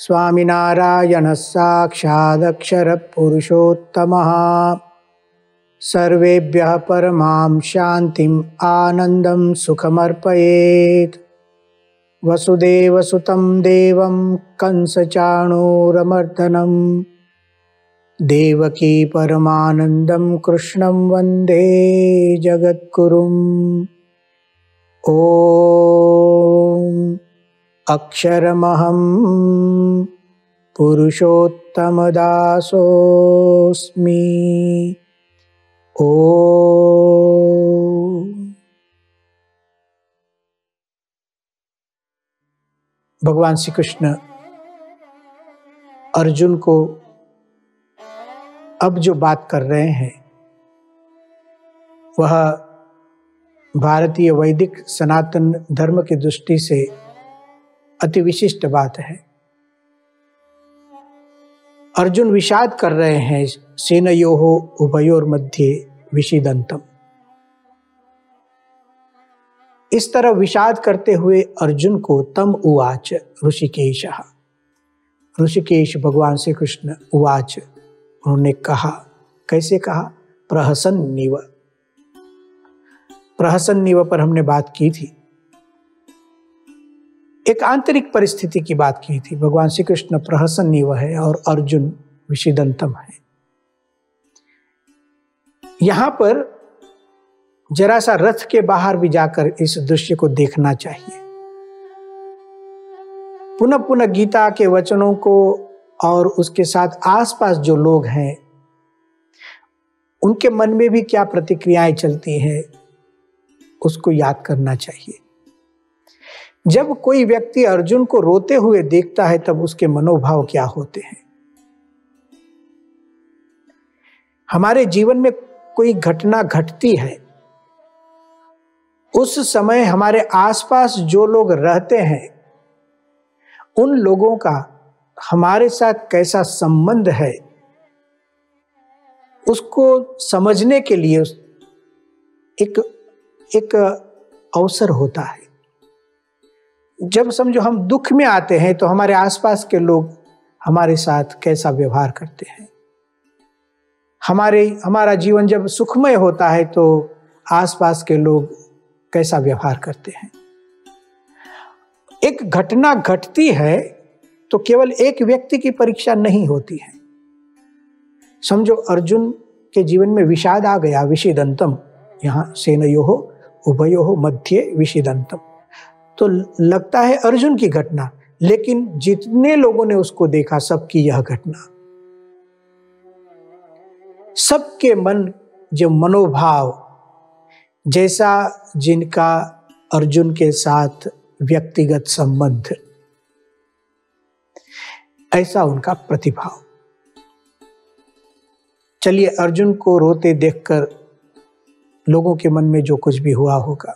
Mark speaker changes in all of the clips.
Speaker 1: स्वामिनारायणः साक्षादक्षरः पुरुषोत्तमः सर्वेभ्यः परमां शान्तिम् आनन्दं सुखमर्पयेत्। वसुदेवसुतं देवं कंसचाणूरमर्दनं देवकी परमानन्दं कृष्णं वन्दे जगद्गुरुम्। ॐ अक्षरमहं पुरुषोत्तमदासोऽस्मि। ॐ भगवान श्री कृष्ण अर्जुन को अब जो बात कर रहे हैं वह भारतीय वैदिक सनातन धर्म की दृष्टि से अति विशिष्ट बात है। अर्जुन विषाद कर रहे हैं सेनयोः उभयोर मध्ये विषीदन्तम्। इस तरह विषाद करते हुए अर्जुन को तम उवाच ऋषिकेशः, ऋषिकेश भगवान श्री कृष्ण उवाच, उन्होंने कहा। कैसे कहा? प्रहसन्निव। प्रहसन्निव पर हमने बात की थी, एक आंतरिक परिस्थिति की बात की थी। भगवान श्री कृष्ण प्रहसन्निव है और अर्जुन विषीदन्तम् है। यहां पर जरा सा रथ के बाहर भी जाकर इस दृश्य को देखना चाहिए। पुनः पुनः गीता के वचनों को और उसके साथ आसपास जो लोग हैं उनके मन में भी क्या प्रतिक्रियाएं चलती हैं उसको याद करना चाहिए। जब कोई व्यक्ति अर्जुन को रोते हुए देखता है तब उसके मनोभाव क्या होते हैं। हमारे जीवन में कोई घटना घटती है, उस समय हमारे आसपास जो लोग रहते हैं उन लोगों का हमारे साथ कैसा संबंध है उसको समझने के लिए एक अवसर होता है। जब समझो हम दुख में आते हैं तो हमारे आसपास के लोग हमारे साथ कैसा व्यवहार करते हैं। हमारा जीवन जब सुखमय होता है तो आसपास के लोग कैसा व्यवहार करते हैं। एक घटना घटती है तो केवल एक व्यक्ति की परीक्षा नहीं होती है। समझो अर्जुन के जीवन में विषाद आ गया, विषीदन्तम्, यहां सेनयोः उभयोः मध्ये विषीदन्तम्, तो लगता है अर्जुन की घटना, लेकिन जितने लोगों ने उसको देखा सबकी यह घटना, सबके मन जो मनोभाव जैसा जिनका अर्जुन के साथ व्यक्तिगत संबंध, ऐसा उनका प्रतिभाव। चलिए अर्जुन को रोते देखकर लोगों के मन में जो कुछ भी हुआ होगा,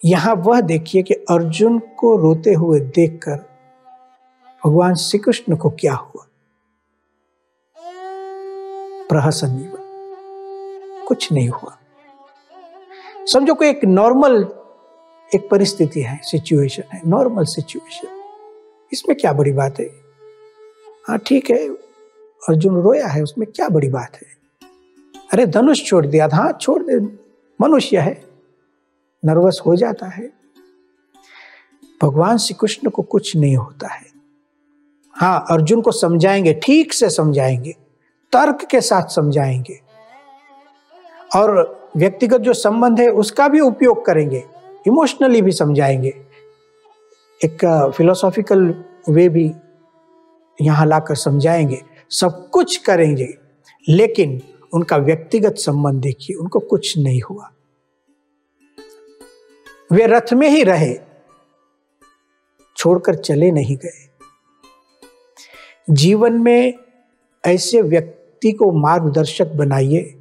Speaker 1: यहां वह देखिए कि अर्जुन को रोते हुए देखकर भगवान श्री कृष्ण को क्या हुआ। प्रहसन्निव, कुछ नहीं हुआ। समझो कोई एक नॉर्मल एक परिस्थिति है, सिचुएशन है, नॉर्मल सिचुएशन, इसमें क्या बड़ी बात है। हाँ ठीक है, अर्जुन रोया है, उसमें क्या बड़ी बात है। अरे धनुष छोड़ दिया था, हाँ छोड़ दे, मनुष्य है, नर्वस हो जाता है। भगवान श्री कृष्ण को कुछ नहीं होता है। हाँ अर्जुन को समझाएंगे, ठीक से समझाएंगे, तर्क के साथ समझाएंगे और व्यक्तिगत जो संबंध है उसका भी उपयोग करेंगे, इमोशनली भी समझाएंगे, एक फिलोसॉफिकल वे भी यहां लाकर समझाएंगे, सब कुछ करेंगे, लेकिन उनका व्यक्तिगत संबंध देखिए, उनको कुछ नहीं हुआ। वे रथ में ही रहे, छोड़कर चले नहीं गए। जीवन में ऐसे व्यक्ति को मार्गदर्शक बनाइए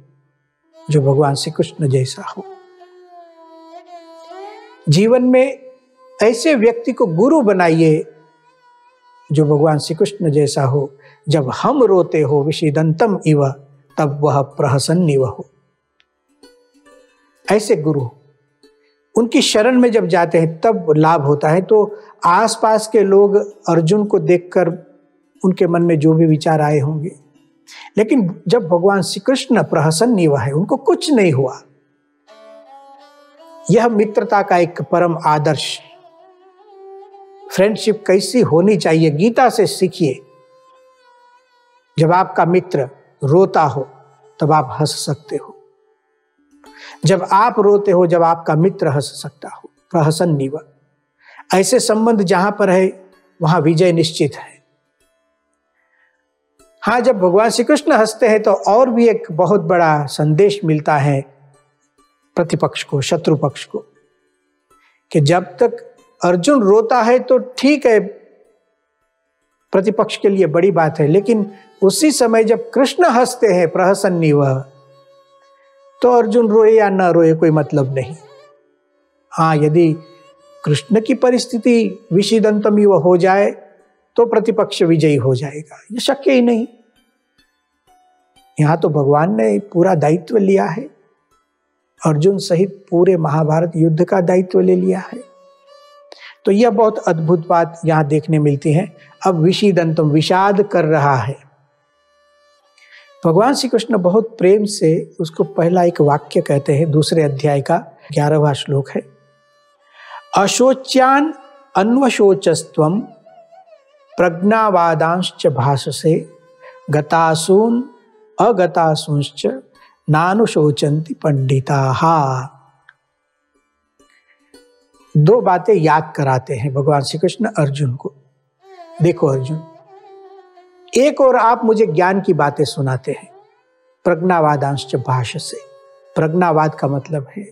Speaker 1: जो भगवान श्री कृष्ण जैसा हो। जीवन में ऐसे व्यक्ति को गुरु बनाइए जो भगवान श्री कृष्ण जैसा हो। जब हम रोते हो विषीदन्तम् इव, तब वह प्रहसन्निव हो। ऐसे गुरु उनकी शरण में जब जाते हैं तब लाभ होता है। तो आसपास के लोग अर्जुन को देखकर उनके मन में जो भी विचार आए होंगे, लेकिन जब भगवान श्री कृष्ण प्रहसन्न हुआ है, उनको कुछ नहीं हुआ। यह मित्रता का एक परम आदर्श, फ्रेंडशिप कैसी होनी चाहिए गीता से सीखिए। जब आपका मित्र रोता हो तब आप हंस सकते हो, जब आप रोते हो जब आपका मित्र हंस सकता हो। प्रहसन्न, ऐसे संबंध जहां पर है वहां विजय निश्चित है। हाँ, जब भगवान श्री कृष्ण हंसते हैं तो और भी एक बहुत बड़ा संदेश मिलता है प्रतिपक्ष को, शत्रु पक्ष को, कि जब तक अर्जुन रोता है तो ठीक है, प्रतिपक्ष के लिए बड़ी बात है, लेकिन उसी समय जब कृष्ण हंसते हैं प्रहसन्न वह, तो अर्जुन रोए या न रोए कोई मतलब नहीं। हाँ, यदि कृष्ण की परिस्थिति विषीदंतम युव हो जाए तो प्रतिपक्ष विजयी हो जाएगा, ये शक्य ही नहीं। यहां तो भगवान ने पूरा दायित्व लिया है, अर्जुन सहित पूरे महाभारत युद्ध का दायित्व ले लिया है। तो यह बहुत अद्भुत बात यहां देखने मिलती है। अब विषीदंतम, विषाद कर रहा है। भगवान श्री कृष्ण बहुत प्रेम से उसको पहला एक वाक्य कहते हैं, दूसरे अध्याय का 11वां श्लोक है, अशोच्यान अन्वशोचस्त्वम प्रज्ञावादांश्च भाषसे गतासून अगतासूंश्च नानुशोचन्ति पंडिताः। दो बातें याद कराते हैं भगवान श्री कृष्ण अर्जुन को। देखो अर्जुन, एक और आप मुझे ज्ञान की बातें सुनाते हैं, प्रज्ञावादांश्च भाषसे। प्रज्ञावाद का मतलब है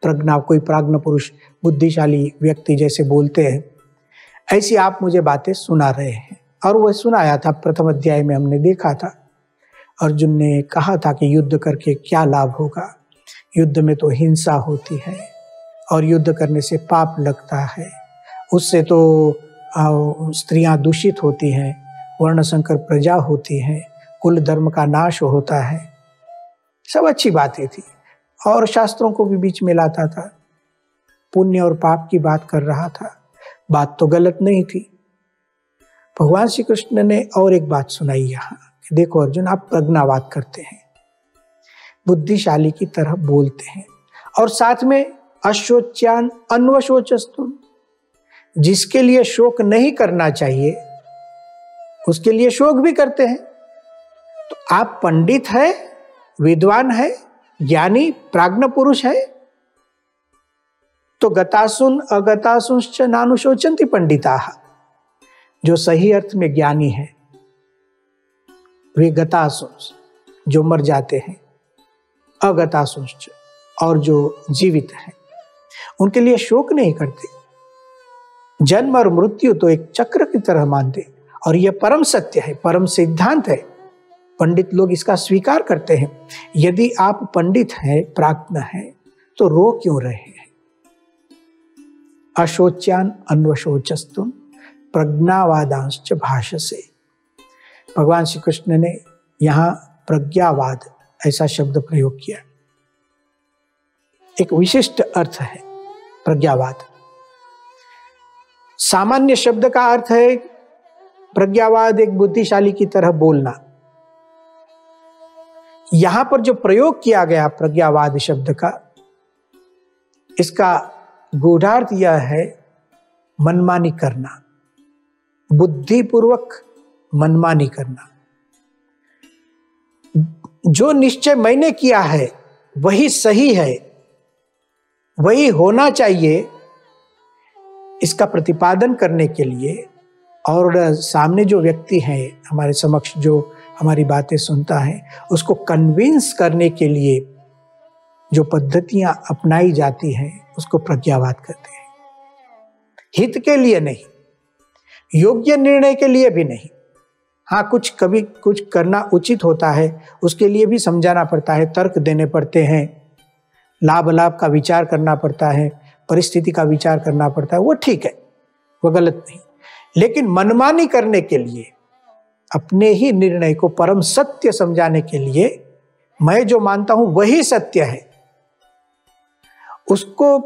Speaker 1: प्रज्ञा, कोई प्राज्ञ पुरुष, बुद्धिशाली व्यक्ति जैसे बोलते हैं, ऐसी आप मुझे बातें सुना रहे हैं। और वह सुनाया था, प्रथम अध्याय में हमने देखा था, अर्जुन ने कहा था कि युद्ध करके क्या लाभ होगा, युद्ध में तो हिंसा होती है और युद्ध करने से पाप लगता है, उससे तो स्त्रियां दूषित होती हैं, वर्ण संकर प्रजा होती है, कुल धर्म का नाश होता है। सब अच्छी बातें थी और शास्त्रों को भी बीच में लाता था, पुण्य और पाप की बात कर रहा था, बात तो गलत नहीं थी। भगवान श्री कृष्ण ने और एक बात सुनाई यहाँ, देखो अर्जुन, आप प्रज्ञावाद करते हैं, बुद्धिशाली की तरह बोलते हैं, और साथ में अशोच्यान अन्वशोचस्तुम, जिसके लिए शोक नहीं करना चाहिए उसके लिए शोक भी करते हैं। तो आप पंडित है, विद्वान है, ज्ञानी प्राज्ञ पुरुष है, तो गतासुन अगतासुंश्च नानुशोचन्ति पंडिताः, जो सही अर्थ में ज्ञानी है वे गतासुंस, जो मर जाते हैं, अगतासुंश्च, और जो जीवित हैं उनके लिए शोक नहीं करते। जन्म और मृत्यु तो एक चक्र की तरह मानते, और यह परम सत्य है, परम सिद्धांत है। पंडित लोग इसका स्वीकार करते हैं। यदि आप पंडित हैं, प्राज्ञ हैं, तो रो क्यों रहे हैं? अशोच्यान अन्वशोचस्तुम प्रज्ञावादांश्च भाषसे। भगवान श्री कृष्ण ने यहां प्रज्ञावाद ऐसा शब्द प्रयोग किया, एक विशिष्ट अर्थ है प्रज्ञावाद। सामान्य शब्द का अर्थ है प्रज्ञावाद एक बुद्धिशाली की तरह बोलना। यहां पर जो प्रयोग किया गया प्रज्ञावाद शब्द का, इसका गूढ़ार्थ यह है मनमानी करना, बुद्धिपूर्वक मनमानी करना। जो निश्चय मैंने किया है वही सही है, वही होना चाहिए, इसका प्रतिपादन करने के लिए, और सामने जो व्यक्ति है हमारे समक्ष जो हमारी बातें सुनता है उसको कन्विंस करने के लिए जो पद्धतियां अपनाई जाती हैं उसको प्रज्ञावाद कहते हैं। हित के लिए नहीं, योग्य निर्णय के लिए भी नहीं। हाँ, कभी कुछ करना उचित होता है, उसके लिए भी समझाना पड़ता है, तर्क देने पड़ते हैं, लाभ लाभ का विचार करना पड़ता है, परिस्थिति का विचार करना पड़ता है, वो ठीक है, वो गलत नहीं। लेकिन मनमानी करने के लिए, अपने ही निर्णय को परम सत्य समझाने के लिए, मैं जो मानता हूं वही सत्य है, उसको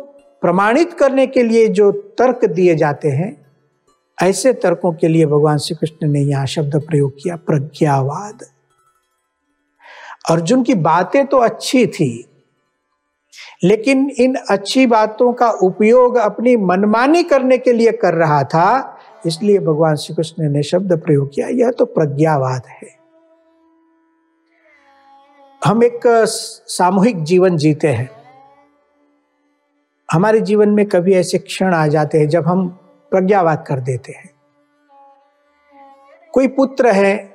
Speaker 1: प्रमाणित करने के लिए जो तर्क दिए जाते हैं, ऐसे तर्कों के लिए भगवान श्री कृष्ण ने यहां शब्द प्रयोग किया प्रज्ञावाद। अर्जुन की बातें तो अच्छी थी, लेकिन इन अच्छी बातों का उपयोग अपनी मनमानी करने के लिए कर रहा था, इसलिए भगवान श्री कृष्ण ने शब्द प्रयोग किया यह तो प्रज्ञावाद है। हम एक सामूहिक जीवन जीते हैं। हमारे जीवन में कभी ऐसे क्षण आ जाते हैं जब हम प्रज्ञावाद कर देते हैं। कोई पुत्र है,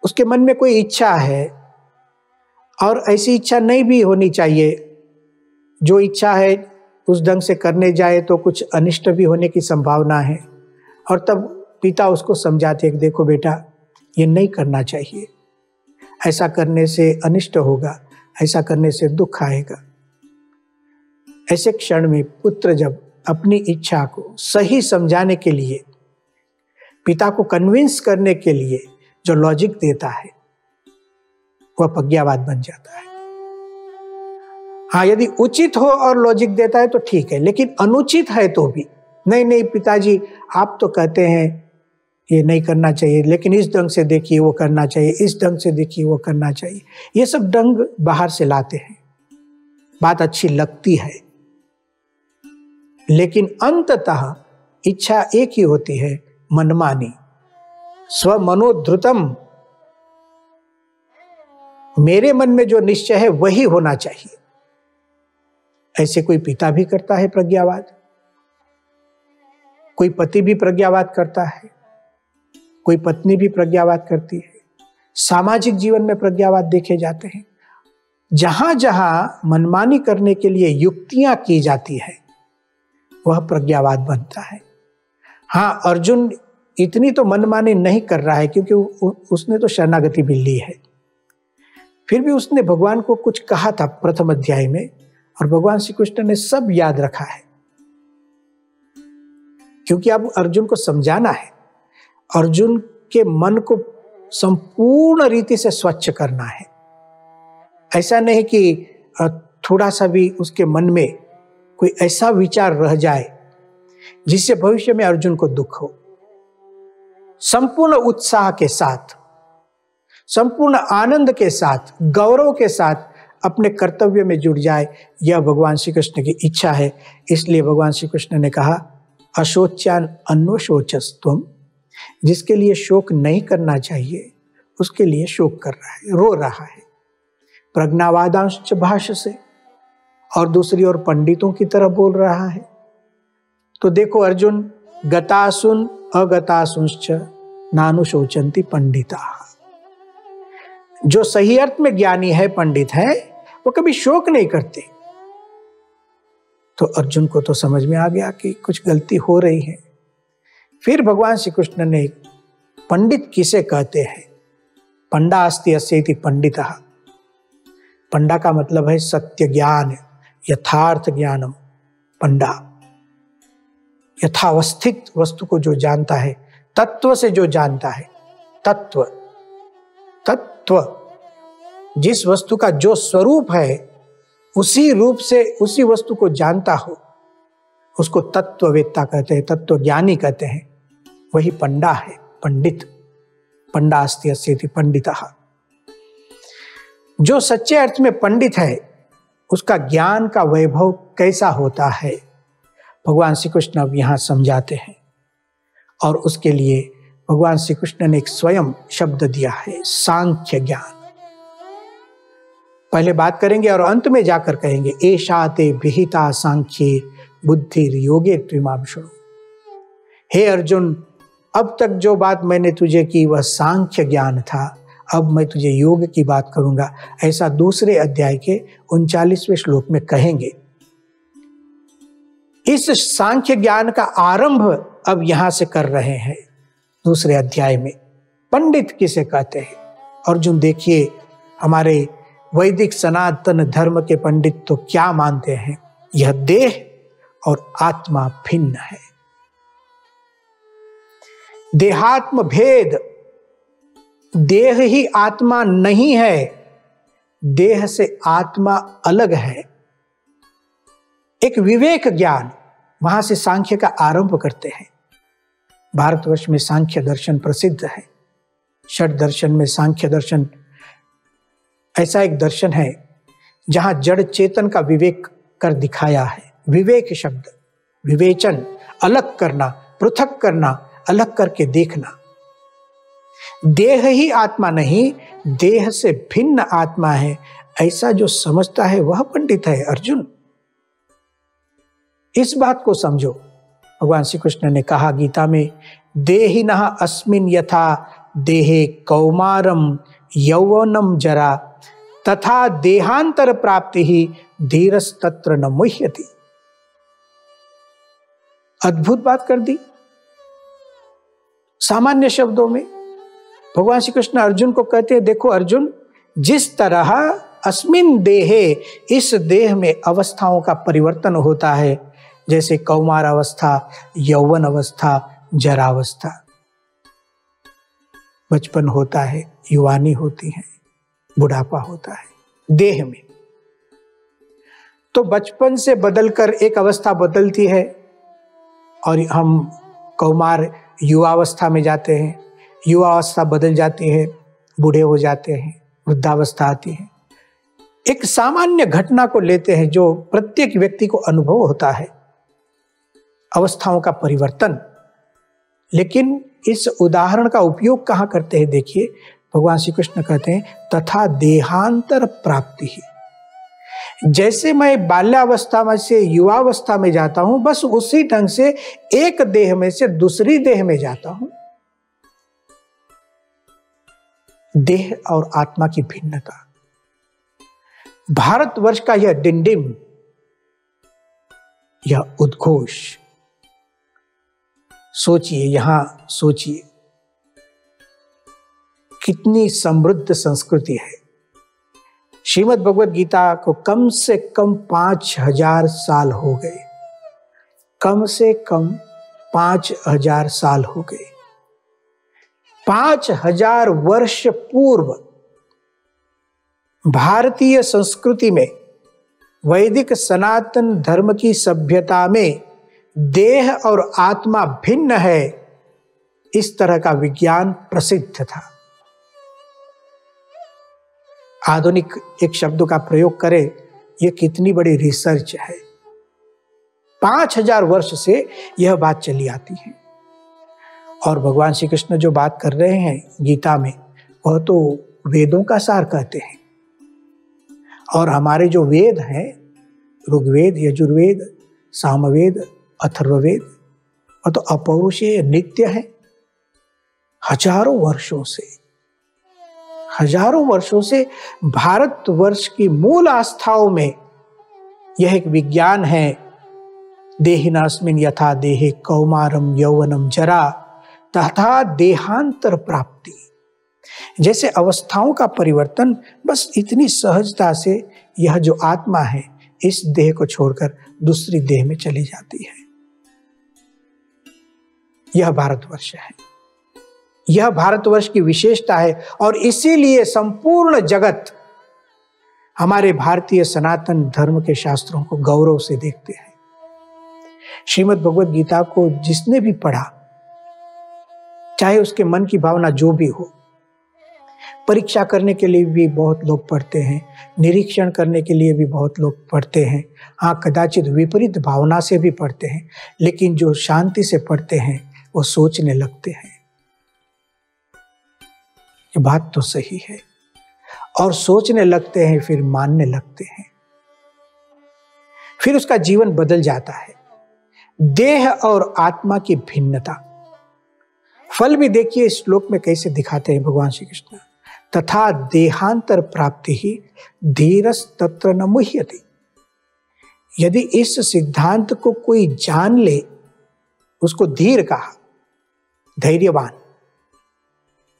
Speaker 1: उसके मन में कोई इच्छा है और ऐसी इच्छा नहीं भी होनी चाहिए। जो इच्छा है उस ढंग से करने जाए तो कुछ अनिष्ट भी होने की संभावना है, और तब पिता उसको समझाते हैं कि देखो बेटा, ये नहीं करना चाहिए, ऐसा करने से अनिष्ट होगा, ऐसा करने से दुख आएगा। ऐसे क्षण में पुत्र जब अपनी इच्छा को सही समझाने के लिए, पिता को कन्विंस करने के लिए जो लॉजिक देता है, वह प्रज्ञावाद बन जाता है। हाँ, यदि उचित हो और लॉजिक देता है तो ठीक है, लेकिन अनुचित है तो भी नहीं, नहीं पिताजी आप तो कहते हैं ये नहीं करना चाहिए, लेकिन इस ढंग से देखिए वो करना चाहिए, इस ढंग से देखिए वो करना चाहिए। ये सब ढंग बाहर से लाते हैं, बात अच्छी लगती है, लेकिन अंततः इच्छा एक ही होती है, मनमानी, स्वमनोधृतम। मेरे मन में जो निश्चय है वही होना चाहिए। ऐसे कोई पिता भी करता है प्रज्ञावाद, कोई पति भी प्रज्ञावाद करता है, कोई पत्नी भी प्रज्ञावाद करती है। सामाजिक जीवन में प्रज्ञावाद देखे जाते हैं। जहां जहां मनमानी करने के लिए युक्तियां की जाती है, वह प्रज्ञावाद बनता है। हाँ, अर्जुन इतनी तो मनमानी नहीं कर रहा है, क्योंकि उसने तो शरणागति भी ली है। फिर भी उसने भगवान को कुछ कहा था प्रथम अध्याय में, और भगवान श्री कृष्ण ने सब याद रखा है, क्योंकि अब अर्जुन को समझाना है। अर्जुन के मन को संपूर्ण रीति से स्वच्छ करना है। ऐसा नहीं कि थोड़ा सा भी उसके मन में कोई ऐसा विचार रह जाए जिससे भविष्य में अर्जुन को दुख हो। संपूर्ण उत्साह के साथ, संपूर्ण आनंद के साथ, गौरव के साथ अपने कर्तव्य में जुट जाए, यह भगवान श्री कृष्ण की इच्छा है। इसलिए भगवान श्री कृष्ण ने कहा अशोच्यान अन्वशोचस्तुम, जिसके लिए शोक नहीं करना चाहिए उसके लिए शोक कर रहा है, रो रहा है। प्रज्ञावादांश भाष्य से, और दूसरी ओर पंडितों की तरह बोल रहा है। तो देखो अर्जुन, गतासुन अगतासुंश्च नानुशोचन्ति पंडिता। जो सही अर्थ में ज्ञानी है, पंडित है, वो कभी शोक नहीं करते। तो अर्जुन को तो समझ में आ गया कि कुछ गलती हो रही है। फिर भगवान श्री कृष्ण ने पंडित किसे कहते हैं, पंडा अस्ति अस्येति पंडितः। पंडा का मतलब है सत्य ज्ञान, यथार्थ ज्ञानम। पंडा यथावस्थित वस्तु को जो जानता है, तत्व से जो जानता है, तत्व जिस वस्तु का जो स्वरूप है उसी रूप से उसी वस्तु को जानता हो, उसको तत्ववेत्ता कहते हैं, तत्व ज्ञानी कहते हैं। वही पंडा है, पंडित। पंडा अस्ति अस्येति पंडितः। जो सच्चे अर्थ में पंडित है, उसका ज्ञान का वैभव कैसा होता है, भगवान श्री कृष्ण अब यहां समझाते हैं। और उसके लिए भगवान श्री कृष्ण ने एक स्वयं शब्द दिया है, सांख्य ज्ञान। पहले बात करेंगे और अंत में जाकर कहेंगे एषा ते विहिता सांख्ये बुद्धिर योगे त्विमां शृणु। हे अर्जुन, अब तक जो बात मैंने तुझे की वह सांख्य ज्ञान था, अब मैं तुझे योग की बात करूंगा। ऐसा दूसरे अध्याय के 39वें श्लोक में कहेंगे। इस सांख्य ज्ञान का आरंभ अब यहां से कर रहे हैं दूसरे अध्याय में। पंडित किसे कहते हैं? अर्जुन देखिए, हमारे वैदिक सनातन धर्म के पंडित तो क्या मानते हैं, यह देह और आत्मा भिन्न है। देहात्म भेद, देह ही आत्मा नहीं है, देह से आत्मा अलग है। एक विवेक ज्ञान, वहां से सांख्य का आरंभ करते हैं। भारतवर्ष में सांख्य दर्शन प्रसिद्ध है। षट दर्शन में सांख्य दर्शन ऐसा एक दर्शन है जहां जड़ चेतन का विवेक कर दिखाया है। विवेक शब्द, विवेचन, अलग करना, पृथक करना, अलग करके देखना। देह ही आत्मा नहीं, देह से भिन्न आत्मा है, ऐसा जो समझता है वह पंडित है अर्जुन। इस बात को समझो। भगवान श्री कृष्ण ने कहा गीता में, देहिनः अस्मिन् यथा देहे कौमारम यौवनम जरा तथा देहांतर प्राप्ति ही धीरस्तत्र न मुह्यति। अद्भुत बात कर दी। सामान्य शब्दों में भगवान श्री कृष्ण अर्जुन को कहते हैं, देखो अर्जुन, जिस तरह अस्मिन देहे, इस देह में अवस्थाओं का परिवर्तन होता है, जैसे कौमार अवस्था, यौवन अवस्था, जरावस्था, बचपन होता है, युवानी होती है, बुढ़ापा होता है देह में। तो बचपन से बदलकर एक अवस्था बदलती है और हम कौमार युवावस्था में जाते हैं, युवावस्था बदल जाती है, बूढ़े हो जाते हैं, वृद्धावस्था आती है। एक सामान्य घटना को लेते हैं जो प्रत्येक व्यक्ति को अनुभव होता है, अवस्थाओं का परिवर्तन। लेकिन इस उदाहरण का उपयोग कहाँ करते हैं? देखिए, भगवान श्री कृष्ण कहते हैं तथा देहांतर प्राप्ति ही। जैसे मैं बाल्यावस्था में से युवावस्था में जाता हूं, बस उसी ढंग से एक देह में से दूसरी देह में जाता हूं। देह और आत्मा की भिन्नता, भारतवर्ष का यह डिंडिम, यह उद्घोष, सोचिए, यहां सोचिए कितनी समृद्ध संस्कृति है। श्रीमद् भगवद गीता को कम से कम 5000 साल हो गए, कम से कम 5000 साल हो गए। 5000 वर्ष पूर्व भारतीय संस्कृति में, वैदिक सनातन धर्म की सभ्यता में देह और आत्मा भिन्न है, इस तरह का विज्ञान प्रसिद्ध था। आधुनिक एक शब्द का प्रयोग करें, यह कितनी बड़ी रिसर्च है। 5000 वर्ष से यह बात चली आती है। और भगवान श्री कृष्ण जो बात कर रहे हैं गीता में, वह तो वेदों का सार कहते हैं। और हमारे जो वेद हैं, ऋग्वेद, यजुर्वेद, सामवेद, अथर्ववेद, वह तो अपौरुषेय, नित्य है। हजारों वर्षों से भारतवर्ष की मूल आस्थाओं में यह एक विज्ञान है। देहिनास्मिन् यथा देहे कौमारम यौवनम जरा तथा देहांतर प्राप्ति। जैसे अवस्थाओं का परिवर्तन, बस इतनी सहजता से यह जो आत्मा है इस देह को छोड़कर दूसरी देह में चली जाती है। यह भारतवर्ष है, यह भारतवर्ष की विशेषता है। और इसीलिए संपूर्ण जगत हमारे भारतीय सनातन धर्म के शास्त्रों को गौरव से देखते हैं। श्रीमद् भगवद गीता को जिसने भी पढ़ा, चाहे उसके मन की भावना जो भी हो, परीक्षा करने के लिए भी बहुत लोग पढ़ते हैं, निरीक्षण करने के लिए भी बहुत लोग पढ़ते हैं, हाँ कदाचित विपरीत भावना से भी पढ़ते हैं, लेकिन जो शांति से पढ़ते हैं वो सोचने लगते हैं, ये बात तो सही है, और सोचने लगते हैं, फिर मानने लगते हैं, फिर उसका जीवन बदल जाता है। देह और आत्मा की भिन्नता, फल भी देखिए इस श्लोक में कैसे दिखाते हैं भगवान श्री कृष्ण। तथा देहांतर प्राप्ति ही धीरस्तत्र न मुह्यति। यदि इस सिद्धांत को कोई जान ले, उसको धीर कहा, धैर्यवान,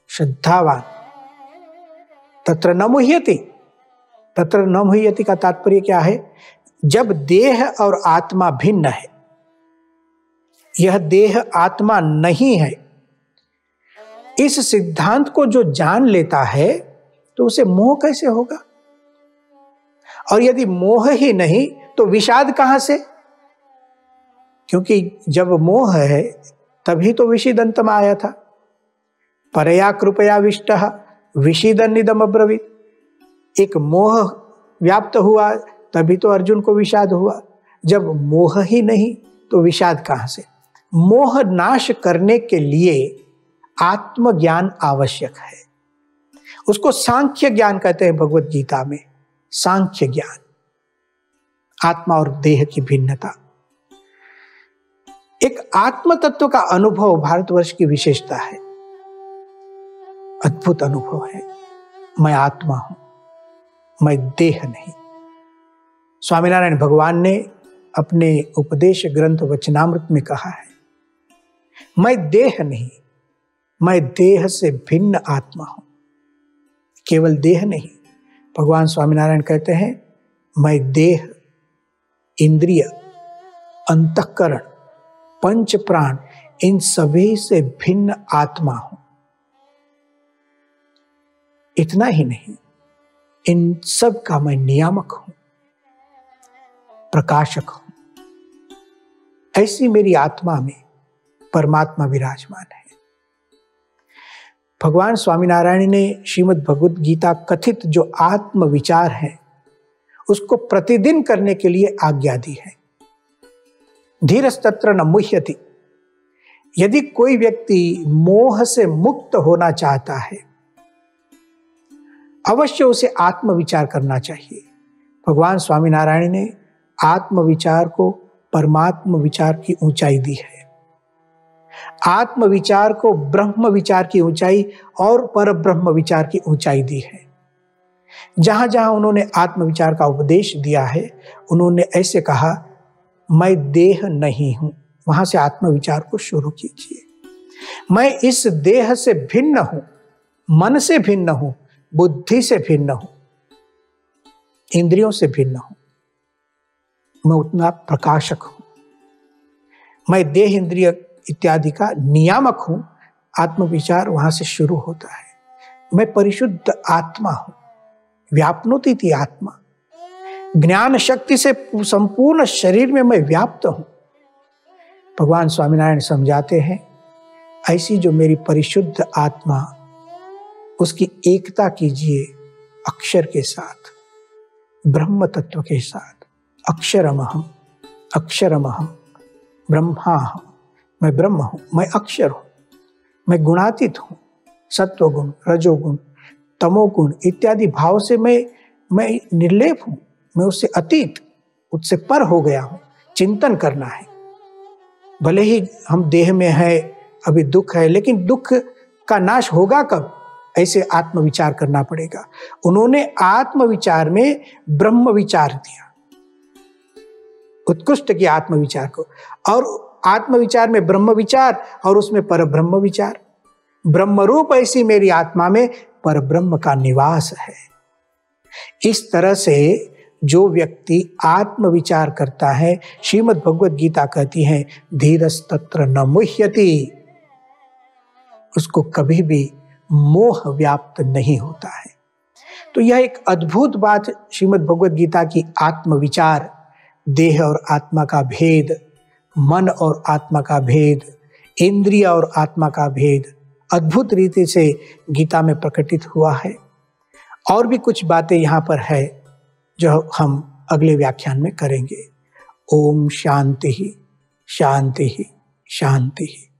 Speaker 1: श्रद्धावान। तत्र न मुह्यति, तत्र न मुह्यति का तात्पर्य क्या है? जब देह और आत्मा भिन्न है, यह देह आत्मा नहीं है, इस सिद्धांत को जो जान लेता है तो उसे मोह कैसे होगा? और यदि मोह ही नहीं तो विषाद कहां से? क्योंकि जब मोह है तभी तो विषिदंतम आया था। परया कृपया विष्टः विषिदन्निदम अब्रवीत। एक मोह व्याप्त हुआ तभी तो अर्जुन को विषाद हुआ। जब मोह ही नहीं तो विषाद कहां से? मोह नाश करने के लिए आत्मज्ञान आवश्यक है। उसको सांख्य ज्ञान कहते हैं भगवत गीता में। सांख्य ज्ञान, आत्मा और देह की भिन्नता। एक आत्म तत्व का अनुभव भारतवर्ष की विशेषता है। अद्भुत अनुभव है। मैं आत्मा हूं, मैं देह नहीं। स्वामीनारायण भगवान ने अपने उपदेश ग्रंथ वचनामृत में कहा है, मैं देह नहीं, मैं देह से भिन्न आत्मा हूं। केवल देह नहीं, भगवान स्वामीनारायण कहते हैं मैं देह, इंद्रिय, अंतःकरण, पंच प्राण, इन सभी से भिन्न आत्मा हूं। इतना ही नहीं, इन सब का मैं नियामक हूं, प्रकाशक हूं। ऐसी मेरी आत्मा में परमात्मा विराजमान है। भगवान स्वामीनारायण ने श्रीमद् भगवद गीता कथित जो आत्म विचार है उसको प्रतिदिन करने के लिए आज्ञा दी है। धीरस्तत्र न मुह्यति। यदि कोई व्यक्ति मोह से मुक्त होना चाहता है, अवश्य उसे आत्मविचार करना चाहिए। भगवान स्वामीनारायण ने आत्मविचार को परमात्म विचार की ऊंचाई दी है। आत्मविचार को ब्रह्म विचार की ऊंचाई और पर ब्रह्म विचार की ऊंचाई दी है। जहां जहां उन्होंने आत्मविचार का उपदेश दिया है, उन्होंने ऐसे कहा, मैं देह नहीं हूं। वहां से आत्मविचार को शुरू कीजिए। मैं इस देह से भिन्न हूं, मन से भिन्न हूं, बुद्धि से भिन्न हूं, इंद्रियों से भिन्न हूं। मैं उतना प्रकाशक हूं। मैं देह, इंद्रिय इत्यादि का नियामक हूं। आत्मविचार वहां से शुरू होता है। मैं परिशुद्ध आत्मा हूं। व्याप्नोति इति आत्मा। ज्ञान शक्ति से संपूर्ण शरीर में मैं व्याप्त हूं। भगवान स्वामीनारायण समझाते हैं, ऐसी जो मेरी परिशुद्ध आत्मा, उसकी एकता कीजिए अक्षर के साथ, ब्रह्म तत्व के साथ। अक्षरमहम, अक्षरमहम, ब्रह्माहम। मैं ब्रह्म हूं, मैं अक्षर हूं, मैं गुणातीत हूं। सत्वगुण, रजोगुण, तमोगुण इत्यादि भाव से मैं निर्लेप हूं। मैं उससे अतीत, उससे पर हो गया हूं। चिंतन करना है। भले ही हम देह में है, अभी दुख है, लेकिन दुख का नाश होगा कब? ऐसे आत्मविचार करना पड़ेगा। उन्होंने आत्मविचार में ब्रह्म विचार दिया, उत्कृष्ट किया आत्मविचार को। और आत्मविचार में ब्रह्म विचार और उसमें पर ब्रह्म विचार। ब्रह्म रूप ऐसी मेरी आत्मा में पर ब्रह्म का निवास है। इस तरह से जो व्यक्ति आत्मविचार करता है, श्रीमद् भगवद गीता कहती है, धीरस्तत्र न मुह्यति। उसको कभी भी मोह व्याप्त नहीं होता है। तो यह एक अद्भुत बात श्रीमद् भगवद गीता की आत्मविचार, देह और आत्मा का भेद, मन और आत्मा का भेद, इंद्रिय और आत्मा का भेद अद्भुत रीति से गीता में प्रकटित हुआ है। और भी कुछ बातें यहाँ पर है जो हम अगले व्याख्यान में करेंगे। ओम शांति ही, शांति ही, शांति ही।